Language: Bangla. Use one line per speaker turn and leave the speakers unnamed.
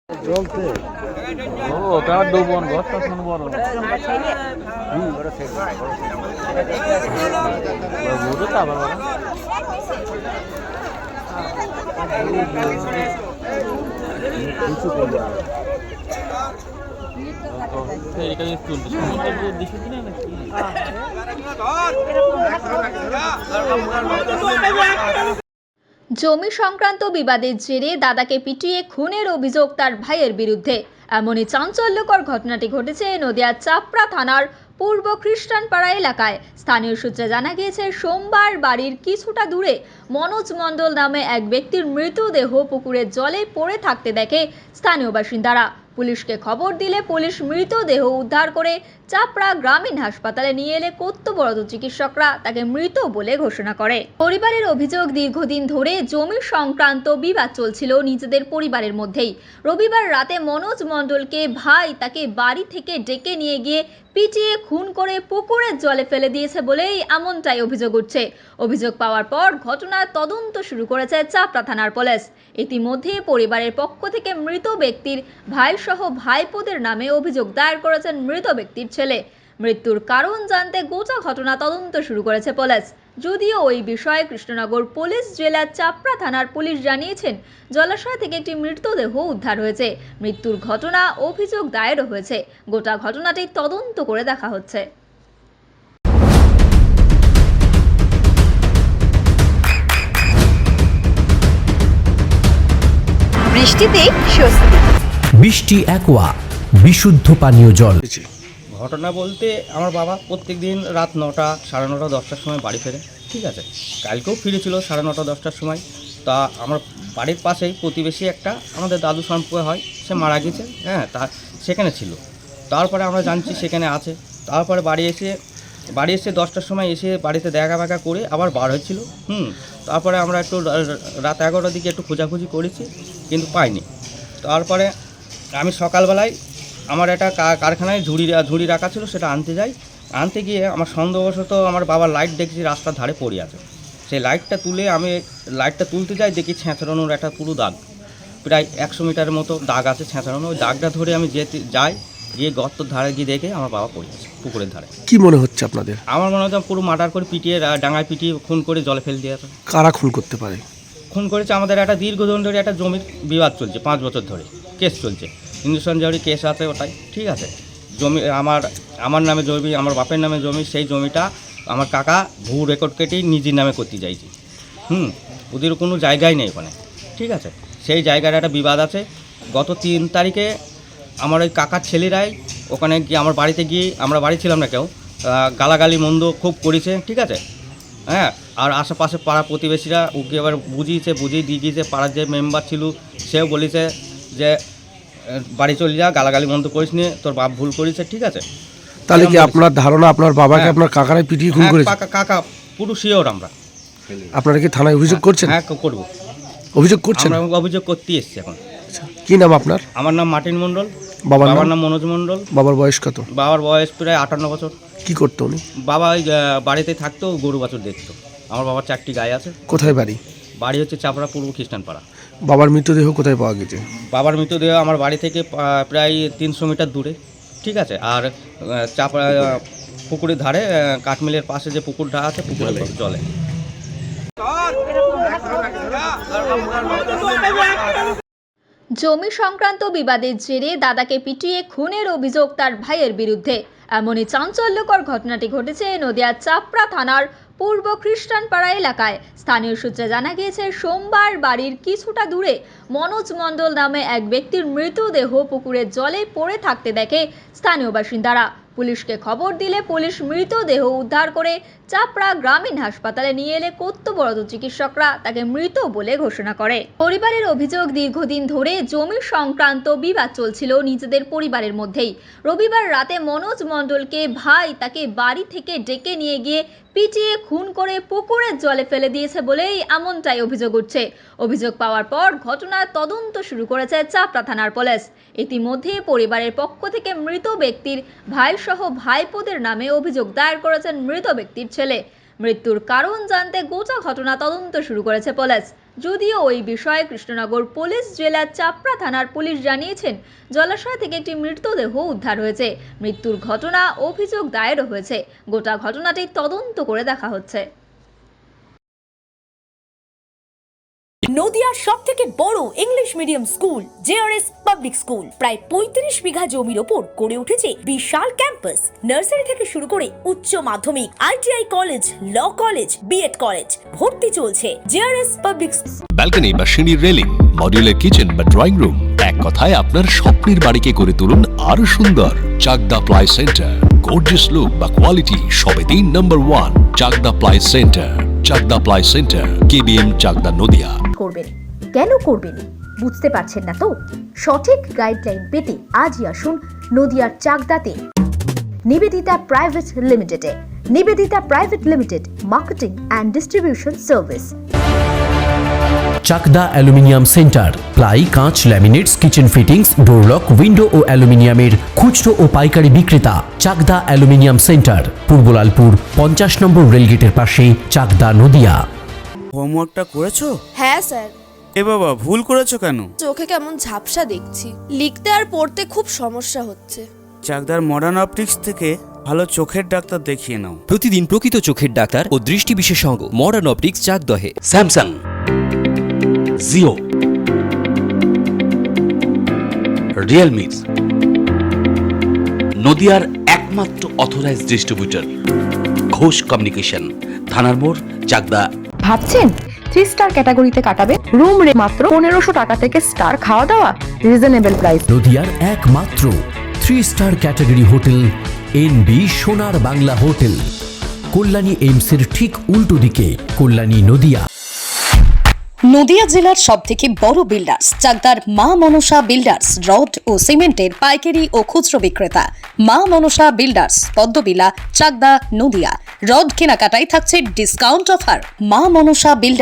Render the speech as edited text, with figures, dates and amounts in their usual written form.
চলছে
ও তার ডুবন গছটা শুন বড় বড় তা বড়
কিছু করবে না।
এটা চলতে সমুদ্র দিকে কিনা নাকি
জমি সংক্রান্ত বিবাদের জেরে দাদাকে পিটিয়ে খুনের অভিযোগ তার ভাইয়ের বিরুদ্ধে। এমনই চাঞ্চল্যকর ঘটনাটি ঘটেছে নদিয়ার চাপড়া থানার পূর্ব খ্রিস্টানপাড়া এলাকায়। স্থানীয় সূত্রে জানা গিয়েছে, সোমবার বাড়ির কিছুটা দূরে মনোজ মণ্ডল নামে এক ব্যক্তির মৃতদেহ পুকুরের জলে পড়ে থাকতে দেখে স্থানীয় বাসিন্দারা। পুলিশকে খবর দিলে পুলিশ মৃতদেহ উদ্ধার করে চাপড়া গ্রামীণ হাসপাতালে নিয়ে এলে কর্তব্যরত চিকিৎসকরা তাকে মৃত বলে ঘোষণা করে। পরিবারের অভিযোগ, দীর্ঘদিন ধরে জমি সংক্রান্ত বিবাদ চলছিল নিজেদের পরিবারের মধ্যেই। রবিবার রাতে মনোজ মণ্ডলকে ভাই তাকে বাড়ি থেকে ডেকে নিয়ে গিয়ে পিটিয়ে খুন করে পুকুরের জলে ফেলে দিয়েছে বলেই এমনটাই অভিযোগ উঠছে। অভিযোগ পাওয়ার পর ঘটনার তদন্ত শুরু করেছে চাপড়া থানার পুলিশ। ইতিমধ্যে পরিবারের পক্ষ থেকে মৃত ব্যক্তির ভাই সহ ভাইপোদের নামে অভিযোগ দায়ের করেছেন মৃত ব্যক্তির ছেলে। মৃত্যুর কারণ জানতে গোটা ঘটনা তদন্ত শুরু করেছে পুলিশ। যদিও ওই বিষয়ে কৃষ্ণনগর পুলিশ জেলার চাপড়া থানার পুলিশ জানিয়েছেন, জলাশয় থেকে একটি মৃতদেহ উদ্ধার হয়েছে। মৃত্যুর ঘটনা অভিযোগ দায়েরও হয়েছে। গোটা ঘটনাটি তদন্ত করে দেখা হচ্ছে।
বৃষ্টিতে স্বস্তি।
বৃষ্টি অ্যাকোয়া বিশুদ্ধ পানীয় জল।
ঘটনা বলতে আমার বাবা প্রত্যেকদিন রাত 9টা, 9:30, 10টার সময় বাড়ি ফেরে। ঠিক আছে, কালকেও ফিরেছিল 9:30, 10টার সময়। তা আমার বাড়ির পাশেই প্রতিবেশী একটা আমাদের দাদু সম্পর্কে হয়, সে মারা গেছে। হ্যাঁ, তা সেখানে ছিল। তারপরে আমরা জানছি সেখানে আছে। তারপরে বাড়ি এসে 10টার সময় এসে বাড়িতে দেখা করে আবার বার হয়েছিল। তারপরে আমরা একটু রাত 11টার দিকে একটু খোঁজাখুঁজি করেছি, কিন্তু পাইনি। তারপরে আমি সকালবেলায় আমার একটা কারখানায় ঝুড়ি রাখা ছিল, সেটা আনতে গিয়ে আমার সন্দেহবশত আমার বাবার লাইট দেখছি রাস্তার ধারে পড়ে আছে। সেই লাইটটা তুলতে যাই, দেখি ছেঁচড়ানোর একটা পুরো দাগ, প্রায় 100 মিটারের মতো দাগ আছে ছেঁচড়ানো। ওই দাগটা ধরে আমি গিয়ে গর্তর ধারে গিয়ে দেখে আমার বাবা পড়ে আছে পুকুরের ধারে।
কি মনে হচ্ছে আপনাদের?
আমার মনে হচ্ছে পুরো মার্ডার করে পিটিয়ে ডাঙায় পিটিয়ে খুন করে জলে ফেলে দিয়েছে।
কারা খুন করতে পারে?
খুন করেছে আমাদের একটা দীর্ঘদিন ধরে একটা জমির বিবাদ চলছে, 5 বছর ধরে কেস চলছে। হিন্দুস্তান জমি কেস আছে ওটাই। ঠিক আছে, জমি আমার নামে জমি, আমার বাপের নামে জমি। সেই জমিটা আমার কাকা ভূ রেকর্ড কেটেই নিজের নামে করতে চাইছে। ওদের কোনো জায়গাই নেই ওখানে। ঠিক আছে, সেই জায়গার একটা বিবাদ আছে। গত 3 তারিখে আমার ওই কাকার ছেলেরাই ওখানে গিয়ে আমার বাড়িতে গিয়ে, আমরা বাড়ি ছিলাম না কেউ, গালাগালি মন্দ খুব করেছে। ঠিক আছে, হ্যাঁ। আর আশেপাশে পাড়া প্রতিবেশীরা ওকে এবার বুঝিয়ে দিয়ে গিয়েছে। পাড়ার যে মেম্বার ছিল সেও বলেছে যে বাড়ি চলে যা, গালাগালি মন্দ করিস নি, তোর বাপ ভুল করেছে। ঠিক আছে,
তাহলে কি আপনার ধারণা আপনার বাবাকে আপনার কাকারাই পিটিয়ে খুন করেছে?
কাকা পুরো শিওর। আমরা
আপনারা কি থানায় অভিযোগ করছেন?
হ্যাঁ, করবো।
অভিযোগ করছেন?
আমরা অভিযোগ করতে এসেছি এখন।
কি নাম আপনার?
আমার নাম মার্টিন মণ্ডল।
বাবার
নাম মনোজ মণ্ডল।
বাবার বয়স কত?
বাবার বয়স প্রায় 58 বছর।
কি করতো উনি?
বাবা ওই বাড়িতে থাকতো, গরু বাছুর দেখতো। আমার বাবার 4টি গায়ে আছে।
কোথায় বাড়ি?
বাড়ি হচ্ছে চাপড়া পূর্ব খ্রিস্টানপাড়া।
বাবার মৃতদেহ কোথায় পাওয়া গেছে?
বাবার মৃতদেহ আমার বাড়ি থেকে প্রায় 300 মিটার দূরে। ঠিক আছে, আর চাপড়া পুকুরের ধারে, কাঠমিলের পাশে যে পুকুরটা আছে, পুকুরের জলে।
জমি সংক্রান্ত বিবাদের জেরে দাদাকে পিটিয়ে খুনের অভিযোগ তার ভাইয়ের বিরুদ্ধে। এমনই চাঞ্চল্যকর ঘটনাটি ঘটেছে নদিয়ার চাপড়া থানার পূর্ব খ্রিস্টানপাড়া এলাকায়। স্থানীয় সূত্রে জানা গিয়েছে, সোমবার বাড়ির কিছুটা দূরে মনোজ মণ্ডল নামে এক ব্যক্তির মৃতদেহ পুকুরের জলে পড়ে থাকতে দেখে স্থানীয় বাসিন্দারা। পুলিশকে খবর দিলে পুলিশ মৃতদেহ উদ্ধার করে চাপড়া গ্রামীণ হাসপাতালে নিয়ে এলে কর্তব্যরত চিকিৎসকরা তাকে মৃত বলে ঘোষণা করে। পরিবারের অভিযোগ, দীর্ঘদিন ধরে জমি সংক্রান্ত বিবাদ চলছিল নিজেদের পরিবারের মধ্যেই। রবিবার রাতে মনোজ মণ্ডলকে ভাই তাকে বাড়ি থেকে ডেকে নিয়ে গিয়ে পিটিয়ে খুন করে পুকুরের জলে ফেলে দিয়েছে বলেই এমনটাই অভিযোগ উঠছে। অভিযোগ পাওয়ার পর ঘটনার তদন্ত শুরু করেছে চাপড়া থানার পুলিশ। ইতিমধ্যে পরিবারের পক্ষ থেকে মৃত ব্যক্তির ভাই সহ ভাইপোদের নামে অভিযোগ দায়ের করেছেন মৃত ব্যক্তির ছেলে। মৃত্যুর কারণ জানতে গোটা ঘটনা তদন্ত শুরু করেছে পুলিশ। যদিও ওই বিষয়ে কৃষ্ণনগর পুলিশ জেলার চাপড়া থানার পুলিশ জানিয়েছেন জলাশয় থেকে একটি মৃতদেহ উদ্ধার হয়েছে। মৃত্যুর ঘটনা অভিযোগ দায়েরও হয়েছে। গোটা ঘটনাটি তদন্ত করে দেখা হচ্ছে।
নদিয়ার সবথেকে বড় English medium school JRS public school প্রায় ৩৫ বিঘা জমির ওপর গড়ে উঠেছে বিশাল ক্যাম্পাস। নার্সারি থেকে শুরু করে উচ্চ মাধ্যমিক, ITI college, law college, BEd college, ভর্তি চলছে জেআরএস পাবলিক।
ব্যালকনি বা সিঁড়ির রেলিং, মডিউলার কিচেন বা ড্রয়িং রুম, এক কথায় আপনার স্বপ্নের বাড়িকে করে তুলুন আরো সুন্দর। Chakdah ply centre, gorgeous look বা কোয়ালিটি সবে ৩ নম্বর 1 Chakdah ply centre. Chakdah ply centre, KBM, Chakdah, Nadia.
করবেন কেন করবেন বুঝতে পারছেন না তো? সঠিক গাইডলাইন পেতে আজই আসুন নদিয়ার চাকদাতে নিবেদিতা প্রাইভেট লিমিটেডে। Nivedita private limited, marketing and distribution service.
Chakdah aluminium centre, ply, কাঁচ, laminates, kitchen fittings, door lock, window ও অ্যালুমিনিয়ামের খুচরো ও পাইকারি বিক্রেতা। চাকদা অ্যালুমিনিয়াম সেন্টার, পূর্বলালপুর 50 নম্বর রেলগেটের পাশে, চাকদা, নদিয়া।
হোমওয়ার্কটা করেছো?
হ্যাঁ স্যার।
এ বাবা, ভুল করেছো কেন?
চোখে কেমন ঝাপসা দেখছি, লিখতে আর পড়তে খুব সমস্যা হচ্ছে।
চাকদার মডার্ন অপটিক্স থেকে ভালো চোখের ডাক্তার দেখিয়ে নাও।
প্রতিদিন প্রকৃত চোখের ডাক্তার ও দৃষ্টি বিশেষজ্ঞ মডার্ন অপটিক্স, চাকদহে।
স্যামসাং, জিও, রিয়েলমি, নদিয়ার একমাত্র অথরাইজড ডিস্ট্রিবিউটর ঘোষ কমিউনিকেশন, থানার মোড়, চাকদা।
ভাবছেন 3 স্টার ক্যাটাগরিতে কাটাবে? রুম রে মাত্র 1500 টাকা থেকে স্টার, খাওয়া দাওয়া রিজনেবল প্রাইস।
নদিয়ার একমাত্র 3 স্টার ক্যাটাগরি হোটেল এনবি সোনার বাংলা হোটেল, কল্যাণী এইমসের ঠিক উল্টো দিকে, কল্যাণী, নদিয়া।
নদিয়া জেলার সবথেকে বড় বিল্ডার্স চাকদার মা মনসা বিল্ডার্স, রড ও সিমেন্টের পাইকারি ও খুচরো বিক্রেতা। মা মনসা বিল্ডার্স, পদ্মবিলা, চাকদা, নদিয়া। রড কেনাকাটায় থাকছে ডিসকাউন্ট অফার। মা মনসা বিল্ডার্স।